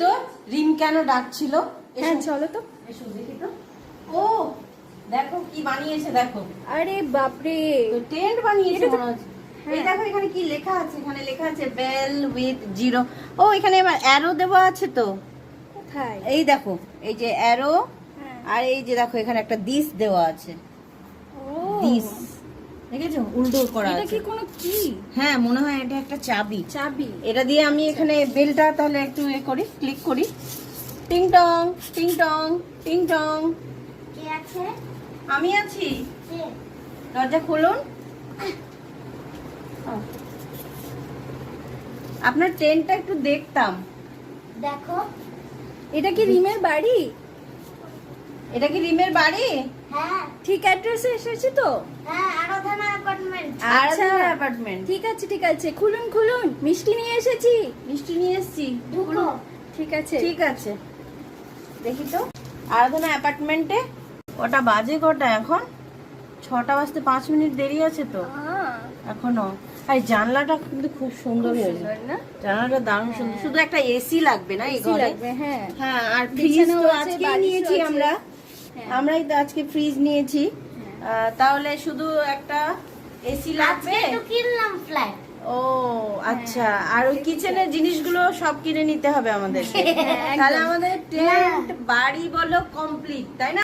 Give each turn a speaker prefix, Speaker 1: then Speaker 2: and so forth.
Speaker 1: তো রিম কেন ডাকছিল।
Speaker 2: হ্যাঁ চলো তো।
Speaker 1: এসো দেখি তো। ও দেখো কি বানিয়েছে দেখো।
Speaker 2: আরে বাপরে,
Speaker 1: টেন্ট বানিয়েছে
Speaker 2: এটা তো-
Speaker 1: মনে হচ্ছে।
Speaker 2: হ্যাঁ।
Speaker 1: এই দেখো এখানে কি লেখা আছে, এখানে লেখা আছে বেল উইথ জিরো। ও এখানে এবার অ্যারো দেওয়া আছে তো।
Speaker 2: কোথায়?
Speaker 1: এই দেখো এই যে অ্যারো,
Speaker 2: হ্যাঁ।
Speaker 1: আর এই যে দেখো এখানে একটা দিস দেওয়া আছে।
Speaker 2: ও
Speaker 1: দিস দেখেছো উল্টো করা
Speaker 2: এটা
Speaker 1: আছে।
Speaker 2: কি কোনো কি?
Speaker 1: হ্যাঁ মনে হয় এটা একটা চাবি।
Speaker 2: চাবি?
Speaker 1: এটা দিয়ে আমি এখানে বেলটা তাহলে একটু এ করি, ক্লিক করি। টিং টং টিং টং টিং টং।
Speaker 3: কে আছে?
Speaker 1: আমি আছি,
Speaker 3: কে?
Speaker 1: দরজা খুলুন। আপনার টেন্টটা একটু দেখতাম।
Speaker 3: দেখো।
Speaker 2: এটা কি রিমের বাড়ি?
Speaker 1: এটা কি রিমের বাড়ি?
Speaker 3: হ্যাঁ
Speaker 2: ঠিক অ্যাড্রেসে এসেছি তো?
Speaker 3: হ্যাঁ, আরাধনা অ্যাপার্টমেন্ট।
Speaker 1: আরাধনা অ্যাপার্টমেন্ট।
Speaker 2: ঠিক আছে ঠিক আছে, খুলুন খুলুন, মিষ্টি নিয়ে এসেছি।
Speaker 1: মিষ্টি নিয়ে এসেছি।
Speaker 3: ঢুকো।
Speaker 2: ঠিক আছে।
Speaker 1: ঠিক আছে দেখি তো। আরাধনা অ্যাপার্টমেন্টে কটা বাজে, কটা এখন? 6টা বাজতে 5 মিনিট দেরি আছে তো এখনো। আর এই জানলাটা কিন্তু খুব সুন্দর হয়েছে,
Speaker 2: সুন্দর না?
Speaker 1: জানলাটা দারুণ সুন্দর। শুধু একটা এসি লাগবে না এই
Speaker 2: এসি
Speaker 1: ঘরে?
Speaker 2: লাগবে, হ্যাঁ।
Speaker 1: হ্যাঁ, আর ফ্রিজ
Speaker 2: বিছানাও
Speaker 1: তো
Speaker 2: আছে,
Speaker 1: আজকে
Speaker 2: বালিশও
Speaker 1: নিয়েছি
Speaker 2: আছে।
Speaker 1: আমরা।
Speaker 2: হ্যাঁ।
Speaker 1: আমরাই তো আজকে ফ্রিজ নিয়েছি। তাহলে শুধু একটা এসি লাগবে।
Speaker 3: আজকে তো কিনলাম ফ্ল্যাট।
Speaker 1: ও আচ্ছা, আর ওই কিচেনের জিনিসগুলো সব কিনে নিতে হবে আমাদের।
Speaker 2: একদম।
Speaker 1: তাহলে আমাদের টেন্ট বাড়ি বলো কমপ্লিট, তাই না?